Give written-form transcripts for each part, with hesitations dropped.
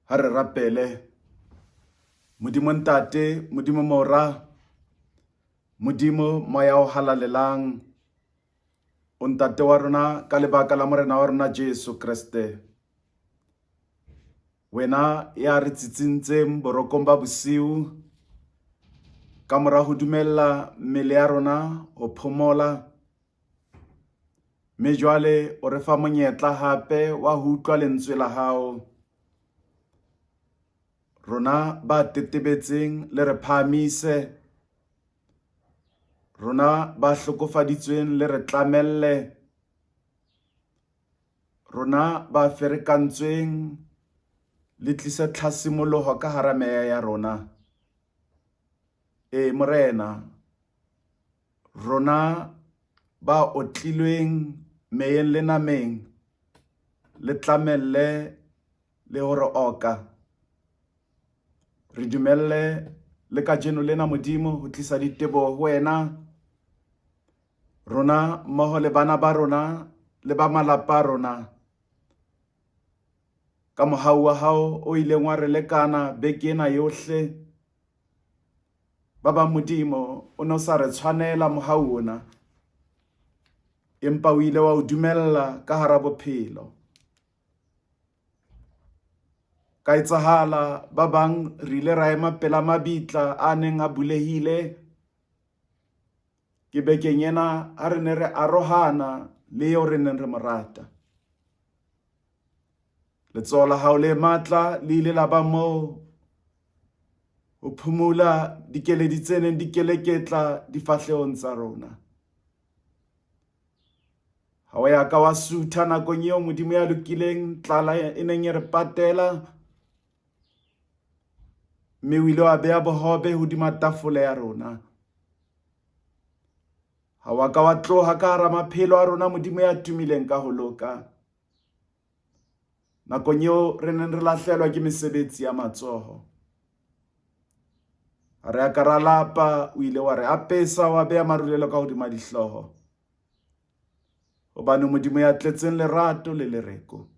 ha re rapele Modimo ntate, Modimo mora, Modimo moya o halalelang, o ntate wa rona ka lebaka la morena wa rona Jesu Kriste. Wena ya re tsitsintseng borokong ba bosiu, ka mora ho dumella mmele ya rona ho phomola, mme jwale o re fa monyetla hape wa ho utlwa lentswe la hao. Rona ba tetebetseng le re phamise, rona ba hlokofaditsweng le re tlamelle, rona ba ferekantsweng le tlisa tlhasimoloho ka hara meya ya rona. Morena, rona ba otlilweng meyeng le nameng, le tlamelle le hore oka. Re dumelle le kajeno lena Modimo ho tlisa diteboho ho wena, rona mmoho le bana ba rona le ba malapa a rona. Ka mohau wa hao o ileng wa re lekana beke ena yohle, Baba Modimo o no sa re tshwanela mohau ona, empa o ile wa o dumella ka hara bophelo. Ka etsahala ba bang re ile ra ema pela mabitla a neng a bulehile ke bekeng ena ha re ne re arohana le eo re neng re mo rata. Letsoho la hao le matla le ile la ba moo ho phumula dikeledi tse neng di keleketla difahlehong tsa rona. Ha wa ya ka wa sutha nakong eo Modimo ya lokileng, tlala e neng e re patela, mme o ile wa beha bohobe hodima tafole ya rona. Ha wa ka wa tloha ka hara maphelo a rona Modimo ya tumileng ka ho loka. Nakong eo re neng re lahlehelwa ke mesebetsi ya matsoho, ha re ka ra lapa, o ile wa re apesa, wa beha marulelo ka hodima dihloho. Hobane Modimo ya tletseng lerato le lereko,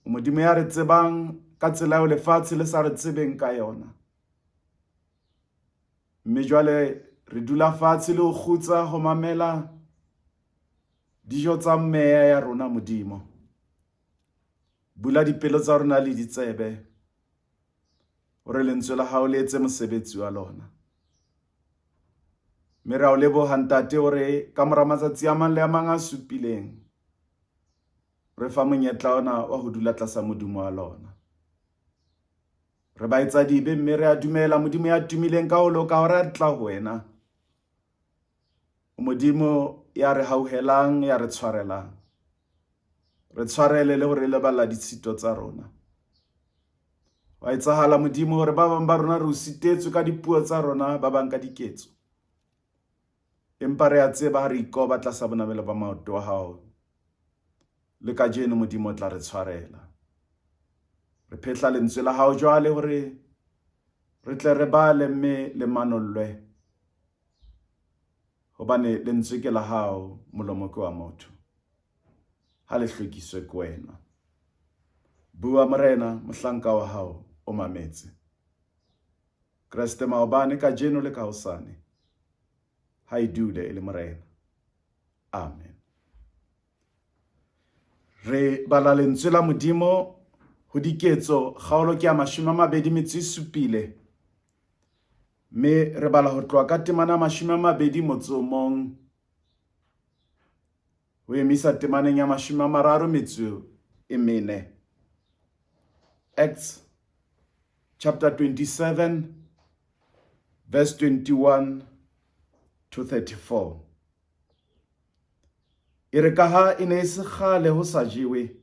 Modimo ya re tsebang ka tsela eo lefatshe le sa re tsebeng ka yona. Mme jwale re dula fatshe le ho kgutsa ho mamela dijo tsa meya ya rona Modimo. Bula dipelo tsa rona le ditsebe, hore lentswe la hao le etse mosebetsi wa lona. Mme re a o leboha ntate hore ka mora matsatsi a mang le a mang a supileng, re fa monyetla ona wa ho dula tlasa modumo wa lona. Re ba etsa dibe, mme re a dumela Modimo ya tumileng ka ho loka hore a tla ho wena. Modimo ya re hauhelang, ya re tshwarelang. Re tshwarele le hore lebala ditshito tsa rona. Wa etsahala Modimo hore ba bang ba rona re o sitetswe ka dipuo tsa rona, ba bang ka diketso. Empa re a tseba ha re ikoba tlasa bonamelo ba maoto wa hao, le kajeno Modimo o tla re tshwarela. Re phehla lentswe la hao jwale hore re tle re bale mme le manollwe, hobane lentswe ke la hao, molomo ke wa motho. Ha le hlwekiswe ke wena. Bua Morena, mohlanka wa hao o mametse. Kriste maobane kajeno le ka hosane, ha e dule e le Morena. Amen. Re bala lentswe la Modimo ho Diketso kgaolo ke ya 27, mme re bala ho tloha ka temana 20 motsomong ho emisa temaneng ya 34. Acts chapter 27 verse 21 to 34. E re ka ha e ne e se kgale ho sa jewe,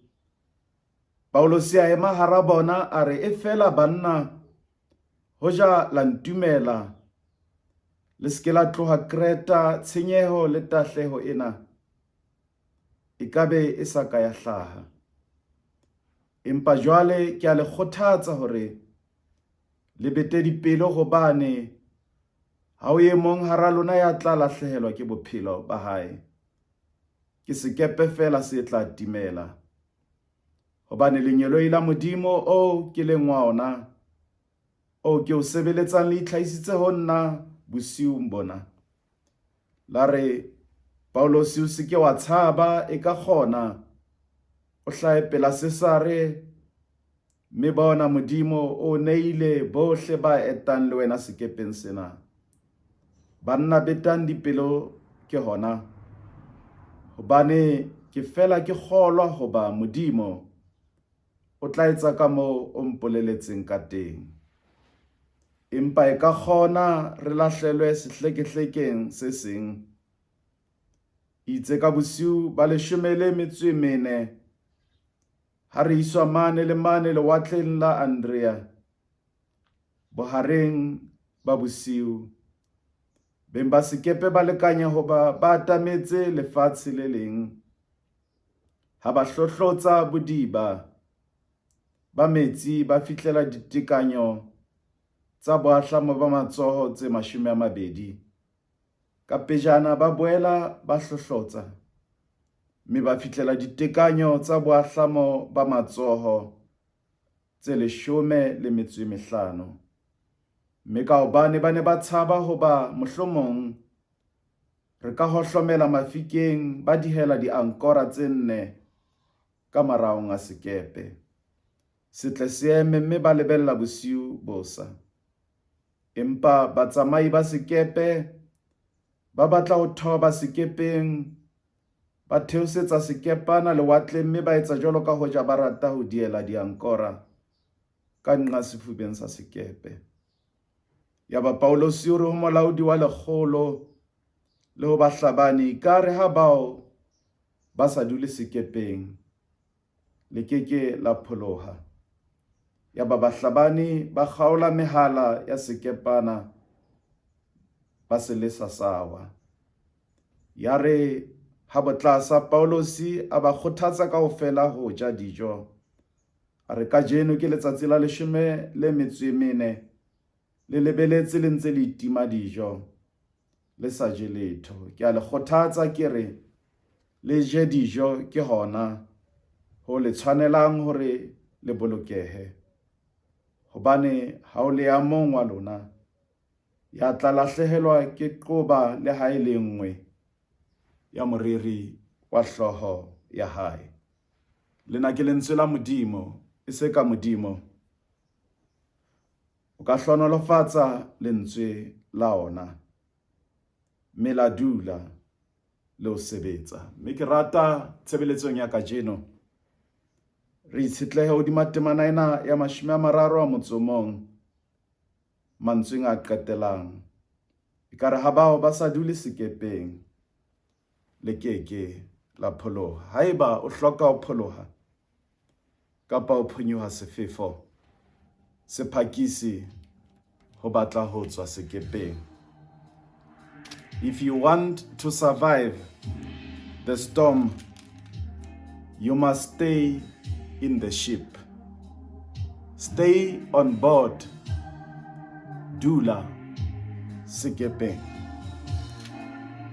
Paulos ya ema hara bona a re e fela banna, hoja la ntumela le ske la tloha Kreta, tshenyeho le tahleho ena e kabe e sa ka ya hlaha. Empa jwale ke a le kgothatsa hore le bete dipelo, hobane ha o e mong hara lona ya tla lahlehelwa ke bophelo ba hae ke sekepe fela se tla timela. hobane lenyelo la modimo o ke leng wa ona o ke o sebeletsang le itlhaisitse ho nna bosiung bona. La re Paulos o se ke wa tshaba e ka kgona o hlae pela Sesare, mme bona modimo o neile bohle ba etang le wena sekepeng sena. Banna betang dipelo ke hona, hobane ke fela ke kgolwa hoba modimo o tla etsa ka moo o mpoleletseng ka teng. Empa e ka kgona re lahlelwe sehlekehlekeng se seng. Itse ka bosiu ba 14 ha re iswa mane lewatleng la Andrea, bohareng ba bosiu, beng ba sekepe ba lekanya hoba ba atametse lefatshe le leng, ha ba hlohlotsa bodiba ba metsi ba fihlela ditekanyo tsa boahlamo ba matsoho tse 20. Ka pejana ba boela ba hlohlotsa, mme ba fihlela ditekanyo tsa boahlamo ba matsoho tse 15. Mme ka hobane ba ne ba tshaba hoba mohlomong re ka hohlomela mafikeng, ba dihela diankora tse 4 ka maraong a sekepe. Setle se eme mme ba lebella bosiu bosa. Empa batsamai ba sekepe ba batla ho thoba sekepeng, ba theosetsa sekepana lewatleng, mme ba etsa jwalo ka hoja ba rata ho diela diankora ka nqa sefubeng sa sekepe. Yaba Paulos o re ho molaodi wa lekgolo le ho bahlabani, ka re ha bao ba sa dule sekepeng le keke la pholoha. Yaba bahlabani ba kgaola mehala ya sekepana ba se le sasawa. Ya re ha botlasa Paulos a ba kgothatsa kaofela ho ja dijo. A re kajeno ke letsatsi la 14 le lebeletse le ntse le itima dijo, le sa je letho. Ke a le kgothatsa ke re le je dijo, ke hona ho le tshwanelang hore le bolokehe. Hobane ha o le ya mong wa lona ya tla lahlehelwa ke qoba le ha e le nngwe ya moriri wa hloho ya hae. Lena ke lentswe la modimo, e se ka modimo o ka hlonolofatsa lentswe la ona, mme la dula le ho sebetsa. Mme ke rata tshebeletsong ya kajeno re itshetlehe hodima temana ena ya 31 mantsweng a qetelang. Ekare ha bao ba sa dule sekepeng le keke la pholoha. Haeba o hloka ho pholoha kapa o phonyoha sefefo, sephakisi ho batla ho tswa sekepeng. If you want to survive the storm, you must stay in the ship. Stay on board. Dula sekepeng.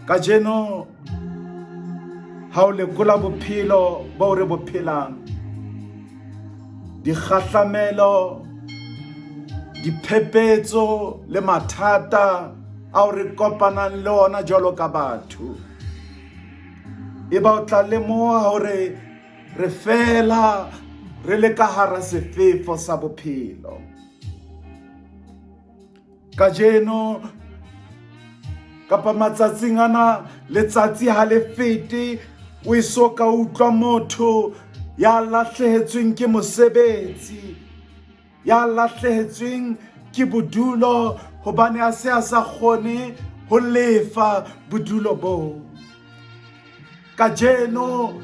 Kajeno ha o lekola bophelo bo re bo phelang, dikgahlamelo, diphepetso le mathata a re kopanang le ona jwalo ka batho, e ba o tla lemoha hore re fela re le ka hara sefefo sa bophelo. Kajeno kapa matsatsing ana, letsatsi ha le fete o iso ka utlwa motho ya lahlehetsweng ke mosebetsi, ya lahlehetsweng ke bodulo hobane a se a sa kgone ho lefa bodulo boo. Kajeno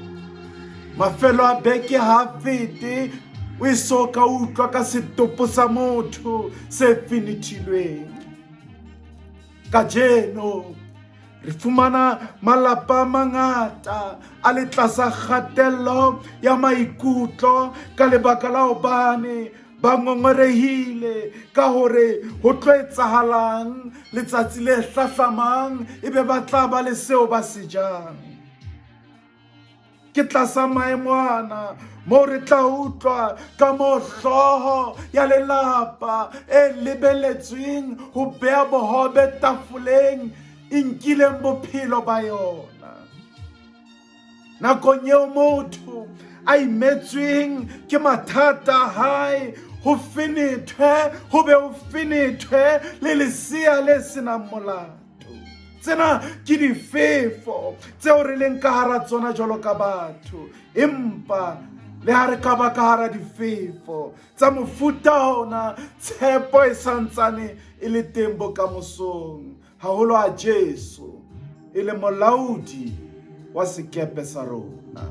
mafelo a beke ha fete o iso ka utlwa ka setopo sa motho se finithilweng. Kajeno re fumana malapa a mangata a le tlasa kgatello ya maikutlo ka lebaka la hobane ba ngongorehile ka hore ho tlo etsahalang letsatsi le hlahlamang, ebe ba tla ba le seo ba se jang. ke tlasa maemo ana mo re tla utlwa ka mo hlooho ya lelapa e lebeletsweng ho beha bohobe tafoleng e nkileng bophelo ba yona. Nakong eo motho a imetsweng ke mathata a hae, ho finithwe, ho be ho finithwe le lesea le senang molato. Tsena ke difefo tseo re leng ka hara tsona jwalo ka batho, empa le ha re ka ba ka hara difefo tsa mofuta ona, tshepo e santsane e le teng bokamosong, haholo ha Jesu e le molaodi wa sekepe sa rona.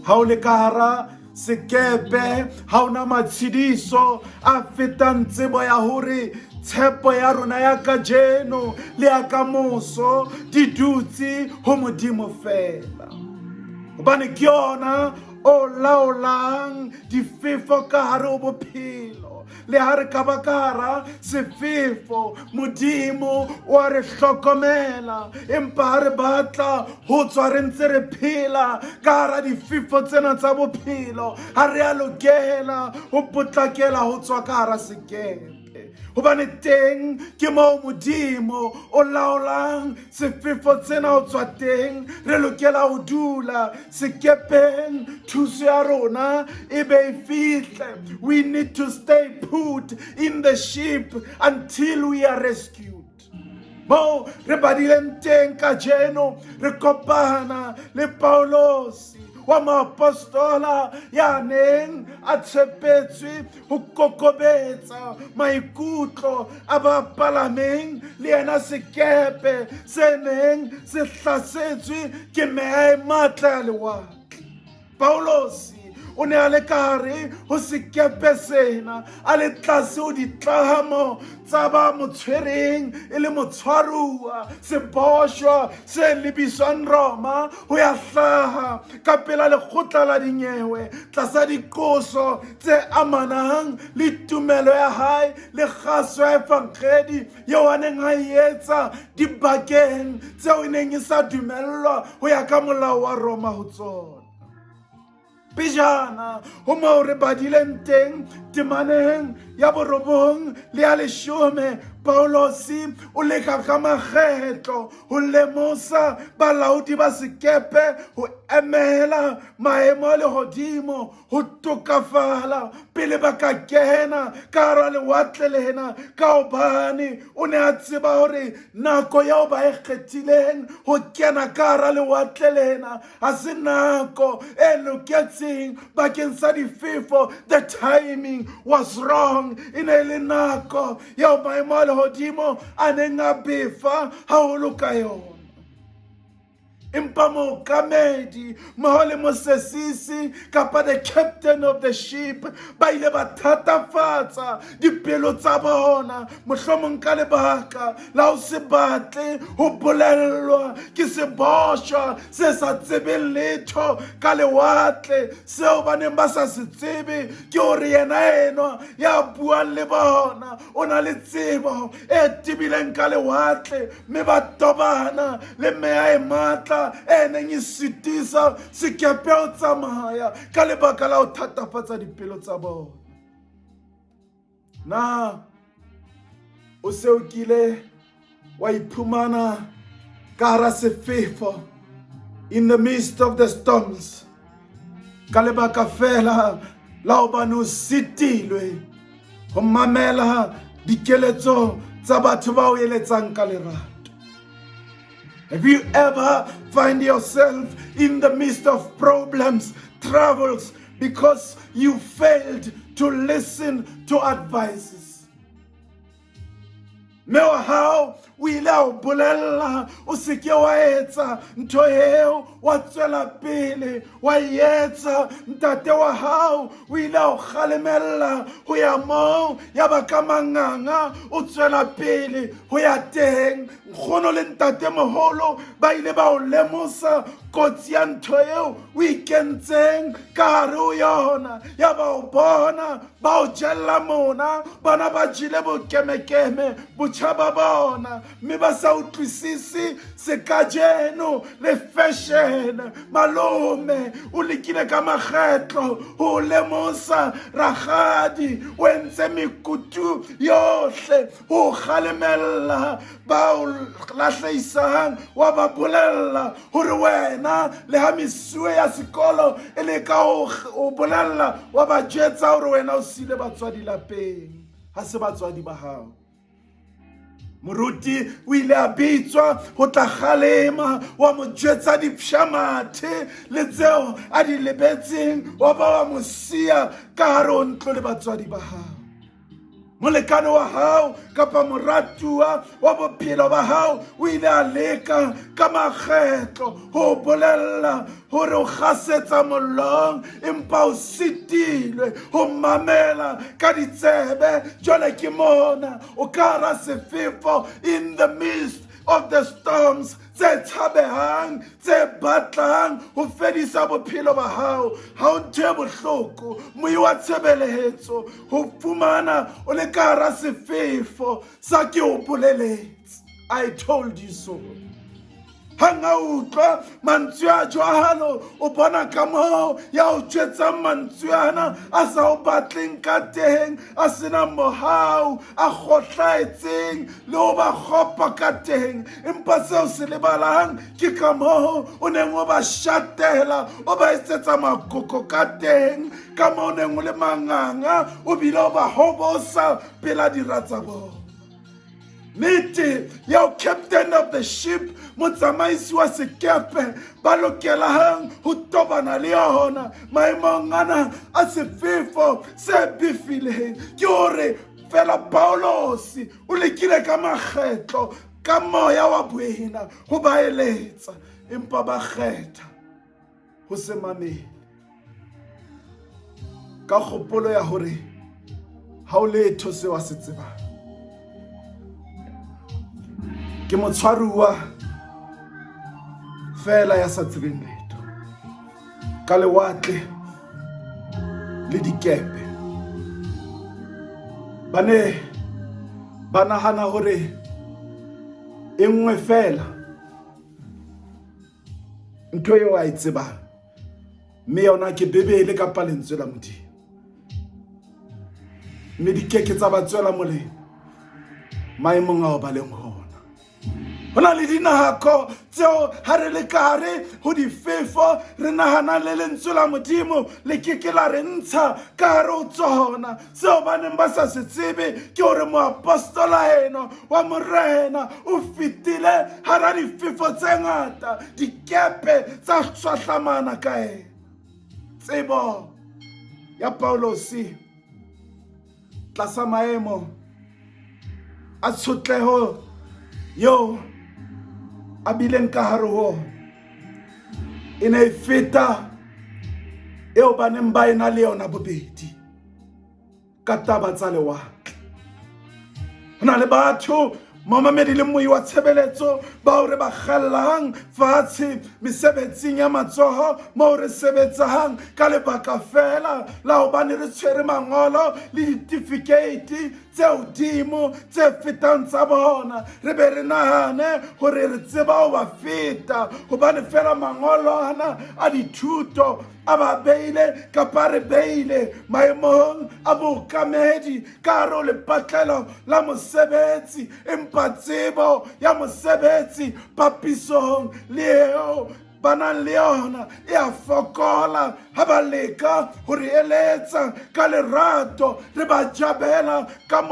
Ha o le ka hara sekepe, ha ona matshidiso a fetang tsebo ya hore tshepo ya rona ya kajeno le ya kamoso di dutse ho Modimo fela, hobane ke yona o laolang difefo ka hare ho bophelo. Le ha re ka ba ka hara sefefo, Modimo wa re hlokomela, empa ha re batla ho tswa re ntse re phela ka hara difefo tsena tsa bophelo, ha re a lokela ho potlakela ho tswa ka hara sekepe, hobane teng ke moo Modimo o laolang sefefo tsena ho tswa teng. Re lokela ho dula sekepeng, thuso ya rona e be e fihle. We need to stay put in the ship until we are rescued. Mo re badileng teng kajeno, re kopana le Paulosi wa maapostola ya neng a tshepetswe ho kokobetsa maikutlo a ba palameng le yena sekepe se neng se hlasetswe ke meya e matla ya lewatle. Paulosi o ne a le ka hare ho sekepe sena, a le tlase ho ditlamo tsa ba mo tshwereng e le motshwaruwa, seboshwa se lebiswang Roma, ho ya hlaha ka pela lekgotla la dinyewe tlasa dikoso tse amanang le tumelo ya hae le kgaso ya efangeli eo a neng a etsa dibakeng tseo e neng e sa dumellwa ho ya ka molao wa Roma ho tsona. Pejana ho moo re badileng teng temaneng ya borobong le ya leshome, Paulosi o leka ka makgetlo ho lemosa balaodi ba sekepe ho emela maemo a lehodimo ho tokafala pele ba ka kena ka hara lewatle lena, ka hobane o ne a tseba hore nako eo ba e kgethileng ho kena ka hara lewatle lena ha se nako e loketseng bakeng sa difefo. The timing was wrong. E ne le nako ya maemo a lehodimo a neng a befa haholo ka yona. Empa mookamedi mmoho le mosesisi kapa the captain of the ship ba ile ba thatafatsa dipelo tsa bona, mohlomong ka lebaka la ho se batle ho bolellwa ke seboshwa se sa tsebeng letho ka lewatle. Seo ba neng ba sa se tsebe ke hore yena enwa ya buang le bona o na le tsebo e tibileng ka lewatle, mme ba tobana le meya e matla e neng e sitisa sekepe ho tsamaya ka lebaka la ho thatafatsa dipelo tsa bona. Na o se o kile wa iphumana ka hara sefefo, in the midst of the storms, ka lebaka fela la hobane o sitilwe ho mamela dikeletso tsa batho ba o eletsang ka lerato? Have you ever find yourself in the midst of problems, troubles, because you failed to listen to advices? Meo hao o ile a o bolella o seke wa etsa ntho eo, wa tswela pele wa etsa. Ntate wa hao o ile a o kgalemella ho ya moo ya ba ka manganga o tswela pele ho ya teng. nkgono le ntatemoholo ba ile ba o lemosa kotsi ya ntho eo o ikentseng ka hare ho yona, ya ba o bona ba o jella mona, bona ba jile bokemekeme botjha ba bona, mme ba sa utlwisisi sekajeno le fashion. Malome o lekile ka makgetlo ho lemosa rakgadi, o entse mekutu yohle ho kgalemella ba o lahleisang, wa ba bolella hore wena le ha mesuwe ya sekolo e le ka o bolella, wa ba jwetsa hore wena o sile batswadi lapeng, ha se batswadi ba hao. Moruti o ile a bitswa ho tla kgalema, wa mo jwetsa dipshamathe le tseo a di lebetseng, wa ba wa mo siya ka hare ho ntlo le batswadi ba hao. Molekane wa hao kapa moratuwa wa bophelo ba hao o ile a leka ka makgetlo ho bolella hore o kgasetsa mollong, empa o sitilwe ho mamela ka ditsebe. Jwale ke mona o ka hara sefefo, in the midst of the storms tse tshabehang, tse batlang ho fedisa bophelo ba hao. Ha o ntho e bohloko moi wa tshebelehetso ho fumana o le ka hara sefefo sa ke o boleletse. I told you so. Hanga utlwa mantswe a jwalo, o bona ka moo ya o tjwetsang mantswe ana a sa o batleng ka teng, a sena mohau, a kgotlaetseng le ho ba kgopa ka teng. Empa seo se lebalang ke ka moo o neng o ba shatela, o ba etsetsa makoko ka teng, ka moo o neng o le manganga, o bile o ba hobosa pela diratsa bona. Nnete ya o captain of the ship, motsamaisi wa sekepe, ba lokelang ho tobana le yona maemong ana a sefefo se bifileng. Ke hore fela Paulosi o lekile ka makgetlo ka moya wa boena ho ba eletsa, empa ba kgetha ho se mamele ka kgopolo ya hore ha o letho se wa se tsebang. Ke motshwaruwa fela ya sa tsebeng letho ka lewatle le dikepe. Bane ba nahana hore e nngwe fela ntho eo a e tsebang, mme yona ke bebele kapa lentswe la Modimo, mme di keke tsa ba tswela molemo maemong ao ba leng hona. Ho na le dinako tseo ha re le kare ho difefo, re nahana le lentswe la Modimo le keke la re ntsha ka hare ho tsona. Seo ba neng ba sa se tsebe ke hore moapostola eno wa morena o fetile hara difefo tse ngata, dikepe tsa swahlamana ka ena. Tsebo ya Paulosi tlasa maemo a tshotleho yo a bileng ka hare ho e ne e feta eo ba neng ba ena le yona bobedi ka taba tsa lewatle. Ho na le batho momamedi le moi wa tshebeletso bao re ba kgallang fatshe mesebetsing ya matsoho moo re sebetsang ka lebaka fela la hobane re tshwere mangolo le certificate tse hodimo tse fetang tsa bona. Re be re nahane hore re tseba ho ba feta hobane fela mangolo ana a dithuto a ba beile kapa re beile maemong a bookamedi ka hare ho lepatlelo la mosebetsi, empa tsebo ya mosebetsi papisong le eo ba nang le yona e a fokola. Ha ba leka ho re eletsa ka lerato, re ba jabela ka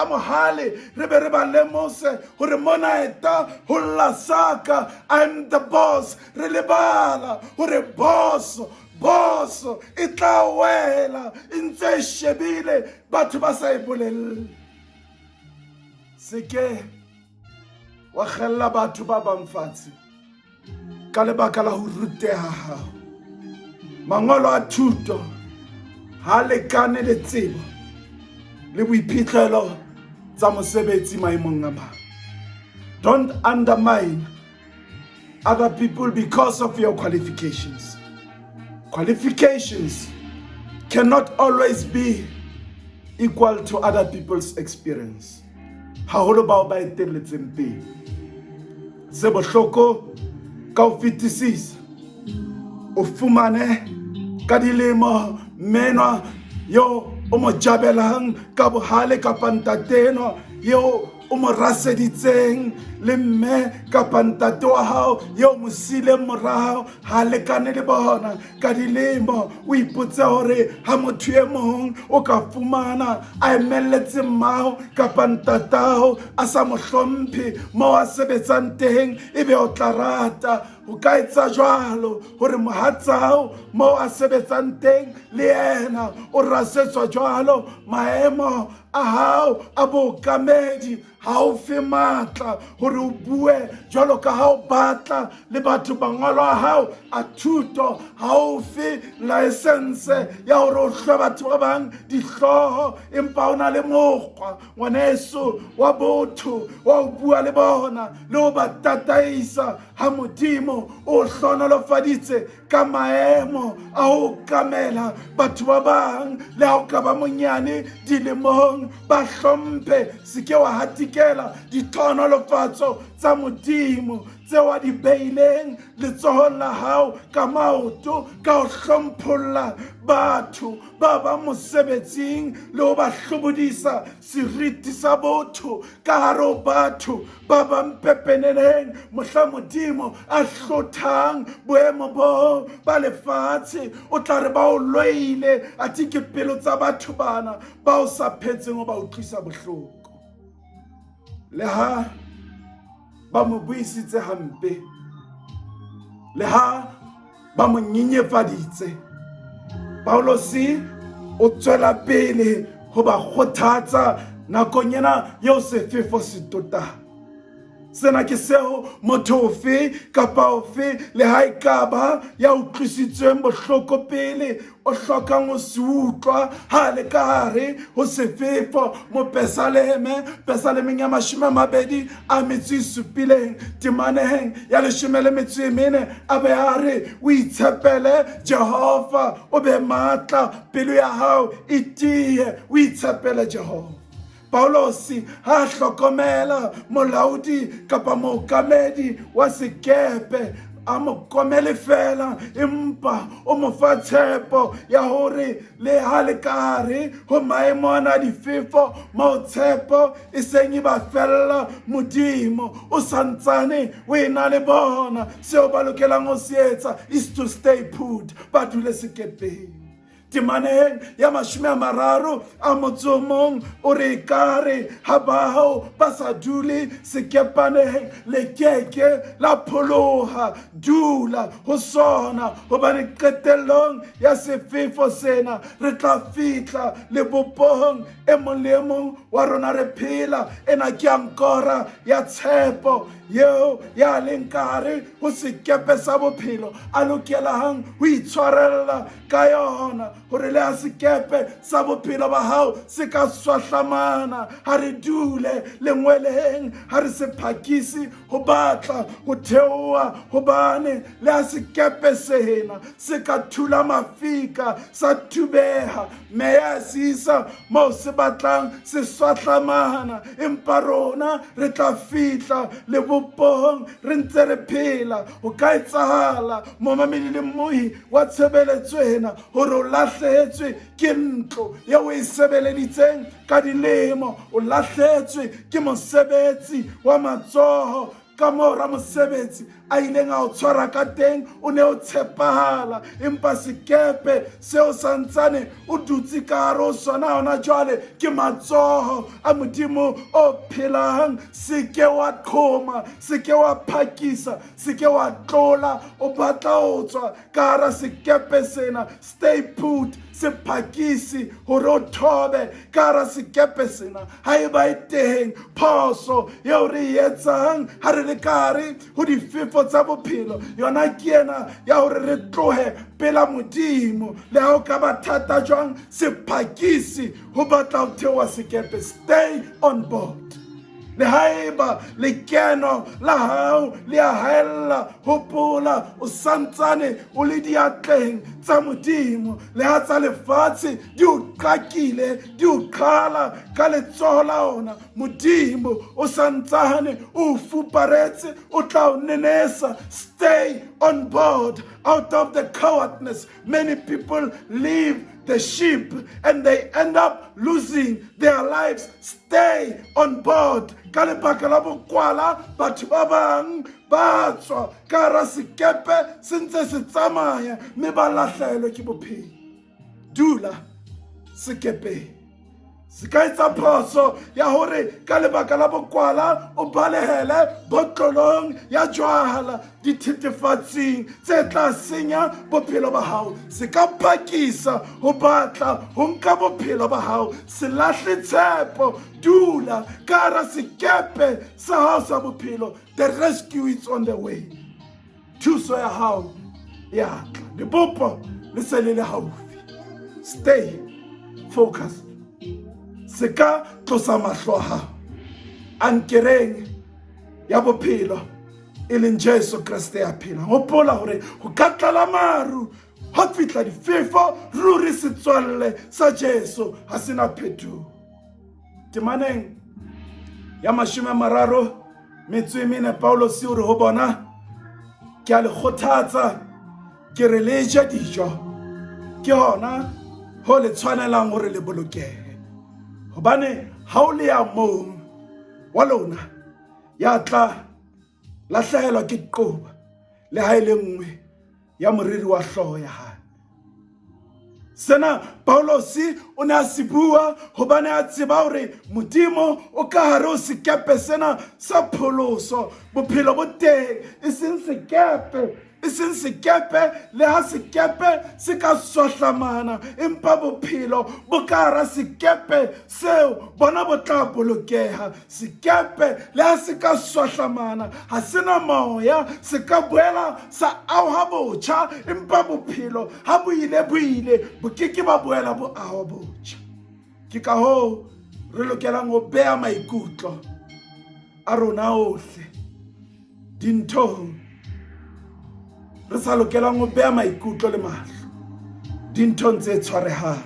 mohale, re be re ba lemose hore mona eta ho lasaka, I'm the boss. Re lebala hore boss e tla wela e ntse shebile batho ba sa e bolelle. Seke wa khella batho ba bang fatshe ka lebaka la ho ruteha hao. Mangolo a thuto ha lekane le tsebo le boiphihlelo tsa mosebetsi maemong a mang. Don't undermine other people because of your qualifications. Qualifications cannot always be equal to other people's experience. Haholo bao ba etelletseng pele. Se bohloko ka ho fetisisa. O fumane ka dilemo menwa yo o mo jabelang ka bohale ka pantateno yo o mo raseditseng le mme kapa ntate wa hao yo mo sileng morao ha lekane le bona ka dilemo o ipotse hore ha motho e mong o ka fumana a emelletse mmao kapa ntatao a sa mo hlomphe mo a sebetsang teng ebe o tla rata o ka etsa jwalo hore mohatsao mo a sebetsang teng le yena o rasetswa jwalo maemo a hao a bookamedi ha o fe matla hore o bue jwalo ka ha o batla le batho bangolo a hao a thuto ha o fe license ya hore o hlwe batho ba bang dihloho empa o na le mokgwa ngwaneso wa botho wa o bua le bona le o ba tataisa ha modimo o hlonolofaditse ka maemo a ho kamela batho ba bang le ha o ka ba monyane dilemong ba hlomphe seke wa hatikela dithonolofatso tsa modimo tseo a di beileng letsohong la hao ka maoto ka ho hlompholla batho ba ba mosebetsing le ho ba hlobodisa seriti sa botho ka hare ho batho ba ba mpepeneleng mohla modimo a hlothang boemo bo ba lefatshe o tla re ba o loile a ke pelo tsa batho bana ba o sa phetseng o ba utlwisa bohloko le ha ba mo buisitse hampe le ha ba mo nyenyefaditse Paulosi o tswela pele ho ba kgothatsa nakong ena eo sefefo se tota sena ke seo motho ofe kapa ofe le ha ekaba ya utlwisitsweng bohloko pele o hlokang ho se utlwa ha le ka hare ho sefefo mo pesalemeng ya 27 temaneng ya 14 a be a re o itshepele Jehova o be matla pelo ya hao e tie o itshepele Jehova. Paulosi ha hlokomela molaodi kapa mookamedi wa sekepe a mo komele fela empa o mo fa tshepo ya hore le ha le kare ho maemo ana difefo mo tshepo e seng ba fella modimo o santsane o ena le bona seo ba lokelang ho se etsa is to stay put ba dule sekepeng temaneng ya 30 a motsomong o re kare ha bao ba sa dule sekepaneng le keke la pholoha dula ho sona hobane qetellong ya sefefo sena re tla fitla le bopong e mong le mong wa rona re phela ena ke ankora ya tshepo yeo ya leng kare ho sekepe sa bophelo a lokelang ho itshwarella ka yona hore le a sekepe sa bophelo ba hao se ka swahlamana ha re dule lengweleng ha re se phakisi ho batla ho theoha hobane le a sekepe sena se ka thula mafika sa thubeha meya sisa mo se batlang se swahlamana empa rona re tla fitla le bopong re ntse re phela o ka etsahala mo mamedi le mohi wa tshebeletso ena hore o lahlehetswe ke ntlo ya o e sebeleditseng ka dilemo o lahlehetswe ke mosebetsi wa matsoho ka mora mosebetsi a ileng a o tshwara ka teng o ne o tshepahala empa sekepe seo santsane o dutse ka hare ho sona hona jwale ke matsoho a modimo o phelang seke wa qhoma seke wa phakisa seke wa tlola o batla ho tswa ka hara sekepe sena stay put se phakisi hore o thobe ka hara sekepe sena haeba e teng phoso eo re e etsang ha re le ka hare ho difefo tsa bophelo yona ke ena ya hore re tlohe pela modimo le ha o ka ba thata jwang se phakisi ho batla ho theoha sekepe stay on board le haeba lekeno la hao le a haella, hopola o santsane o le diatleng tsa Modimo, le ha tsa lefatshe di o qakile, di o qhala ka letsoho la ona, Modimo o santsane o fuparetse, o tla o nenesa. Stay on board. Out of the cowardness, many people leave the ship and they end up losing their lives. Stay on board. Ka lebaka la bokwala, batho ba bang ba tswa ka hara sekepe se ntse se tsamaya mme ba lahlehelwe ke bophelo. Dula sekepeng. Se ka etsa phoso ya hore ka lebaka la bokwala o balehele botlolong ya jwala, dithethefatsing tse tla senya bophelo ba hao. Se ka phakisa ho batla ho nka bophelo ba hao. Se lahle tshepo. Dula ka hara sekepe sa hao sa bophelo. The rescue is on the way. Thuso ya hao ya tla. Lebopo le se le haufi. Stay focused. Se ka tlosa mahlo a hao ankereng ya bophelo e leng Jesu Kriste ya phela. Hopola hore ho ka tlala maru, ha fihla difefo, ruri setswalle sa Jesu ha se na phethoho. Temaneng ya 34 Paulos o re ho bona, ke a le kgothatsa ke re le je dijo, ke hona ho le tshwanelang hore le bolokehe. Hobane ha o le ya mong wa lona ya tla lahlehelwa ke qoba le ha ile nngwe ya moriri wa hlooho ya hae. Sena Paulos o ne a se bua hobane a tseba hore Modimo o ka hare ho sekepe sena sa pholoso. Bophelo bo teng e seng sekepe, e seng sekepe, le ha sekepe se ka swahlamana, empa bophelo bo ka hara sekepe seo bona bo tla bolokeha. Sekepe le ha se ka swahlamana, ha se na moya, se ka boela sa auha botjha, empa bophelo ha bo ile bo keke ba boela bo auha botjha. Ke ka hoo re lokelang ho beha maikutlo a rona ohle dinthong. Re sa lokelang ho beha maikutlo le mahlo dinthong tse tshwarehang,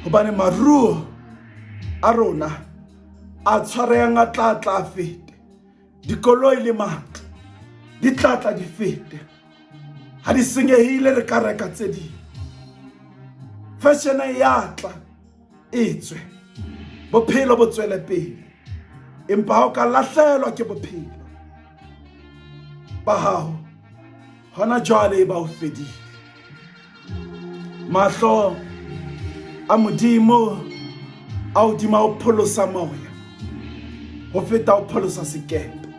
hobane maruo a rona a tshwarehang a tla fete. Dikoloi le matlo di tla di fete. Ha di senyehile re ka reka tse ding. Fashion ya tla etswe, bophelo bo tswele pele, empa ha o ka lahlehelwa ke bophelo ba hao hona jwale ba o fedile. Mahlo a Modimo a hodima o pholosa moya ho feta o pholosa sekepe.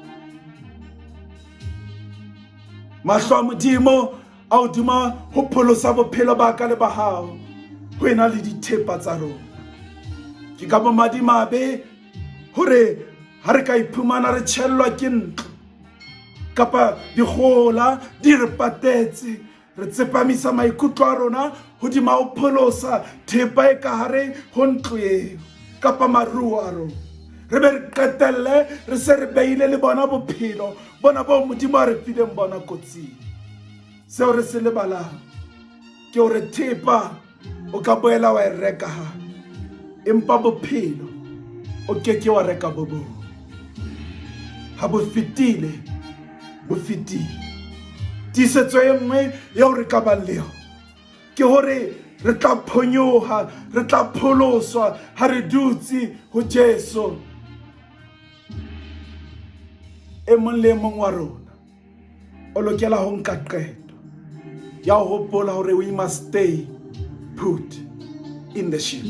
Mahlo a Modimo a hodima ho pholosa bophelo ba ka le ba hao ho ena le dithepa tsa rona. Ke ka bomadimabe hore ha re ka iphumana re tshellwa ke ntlo kapa dikgola di re patetse, re tsepamisa maikutlo a rona hodima ho pholosa thepa e ka hare ho ntlo eo kapa maruo a rona. Re be re qetelle re se re beile le bona bophelo bona bo Modimo a re fileng bona kotsing. Seo re se lebalang ke hore thepa o ka boela wa e reka hape, empa bophelo o keke wa reka bo bong. Ha bo fetile bo fetile. Tiisetso e nngwe ya hore ka bang le yona ke hore re tla phonyoha, re tla pholoswa ha re dutse ho Jesu. E mong le mong wa rona o lokela ho nka qeto ya ho hopola hore we must stay put in the ship.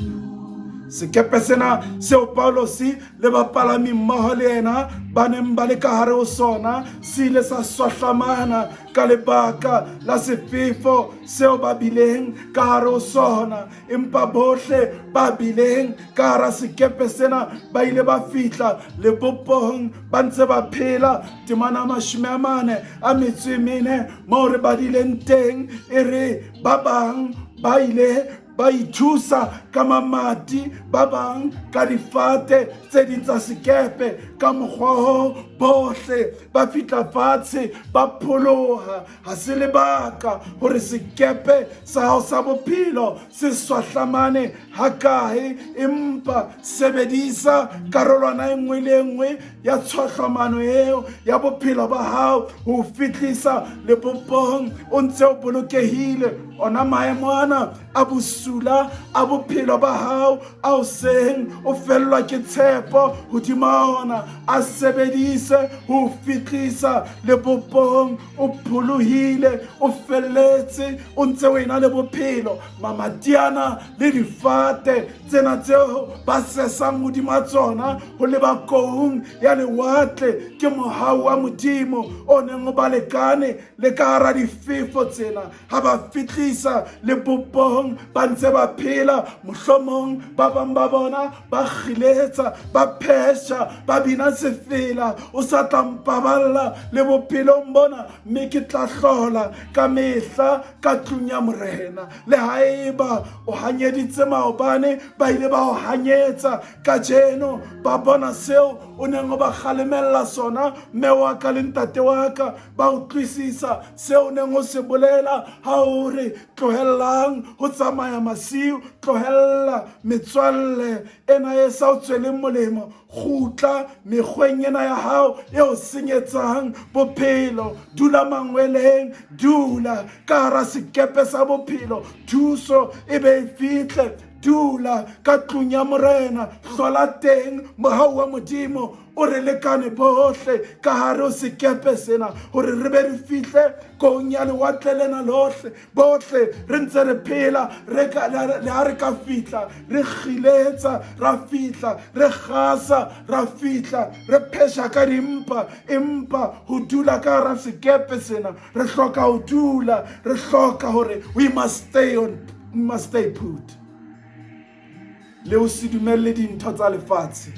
Sekepe sena seo Paulos le bapalami mmoho le yena ba neng ba le ka hare ho sona se ile sa swahlamana ka lebaka la sefefo seo ba bileng ka hare ho sona, empa bohle ba bileng ka hara sekepe sena ba ile ba fihla lebopong ba ntse ba phela. Temana 44 moo re badileng teng e re ba bang ba ile ba ithusa ka mamati, ba bang ka difate tse ding tsa sekepe. Ka mokgwa bohle ba fihla fatshe ba pholoha. Ha se lebaka hore sekepe sa hao sa bophelo se swahlamane hakae, empa sebedisa karolwana e nngwe le nngwe ya tshwahlamano eo ya bophelo ba hao ho fihlisa lebopong o ntse o bolokehile. Ona maemo ana a bosula a bophelo ba hao ao seng o fellwa ke tshepo hodima ona, a sebedise ho fihlisa lebopong o pholohile, o felletse, o ntse o ena le bophelo. Mamatiana le difate tsena tseo ba sesang hodima tsona ho leba koung ya lewatle ke mohau wa Modimo o neng o balekane le ka hara difefo tsena. Ha ba fihlisa lebopong ba ntse ba phela, mohlomong ba bang ba bona ba khiletsa, ba phesha, ba bina sefela. O sa tla mpaballa le bophelong bona, mme ke tla hlola ka mehla ka tlung ya morena. Le haeba o hanyeditse maobane ba ile ba o hanyetsa kajeno, ba bona seo o neng o ba kgalemella sona, mme wa ka le ntate wa ka ba utlwisisa seo o neng o se bolela ha o re tlohellang ho tsamaya masiu, tlohella metswalle ena e sa o tsweleng molemo, kgutla mekgweng ena ya hao e o senyetsang bophelo. Dula mangweleng, dula ka hara sekepe sa bophelo, thuso e be e fihle. Dula ka tlung ya morena, hlola teng mohau wa Modimo o re lekane bohle ka hare ho sekepe sena, hore re be re fihle koung ya lewatle lena lohle. Bohle re ntse re phela, le ha re ka fihla re khiletsa, ra fihla re gasa, ra fihla re phesha ka dimpa, empa ho dula ka hara sekepe sena re hloka ho dula, re hloka hore we must stay put. Le o se dumelle dintho tsa lefatshe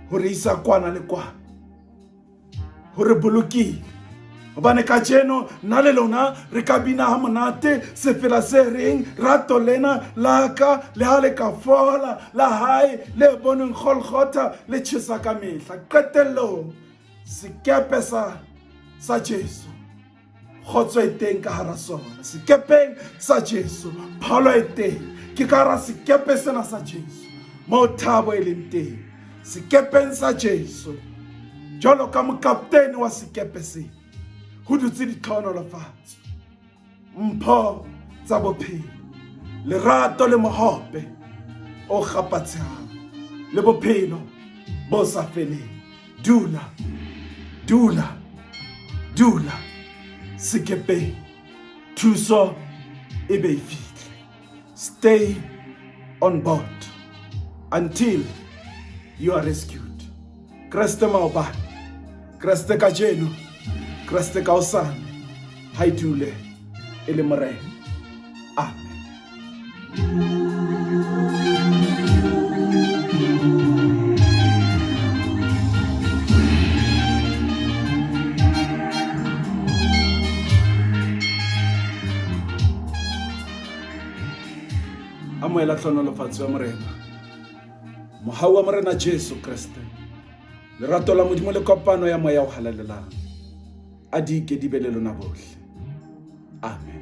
hore isa kwana le kwana, hore bolokile. Hobane ka jeno nna le lona re ka bina ha monate sefela se reng rato lena laka le ha le ka fola, la hae le boneng Golgotha le tjhesa ka mehla. Qetellong sekepe sa Jesu, kgotso e teng ka hara sona. Sekepeng sa Jesu pholo e teng, ke ka hara sekepe sena sa Jesu mo thabo e leng teng. Sekepeng sa Jesu jwalo ka mokaptene wa sekepe se, ho dutse ditlhonolofatso, mpho tsa bophelo, lerato le mohope o kgapatshang, le bophelo bo sa feleng. Dula sekepeng, thuso e be e fihle. Stay on board until you are rescued. Kreste maobane, Kreste kajeno, Kreste ka hosane, ha idule e le morena. Amen. Amoela tlhonolofatso ya morena, mohau wa morena Jesu Kriste, lerato la Modimo le kopano ya moya o halalelang a di ke di be le lona bohle. Amen.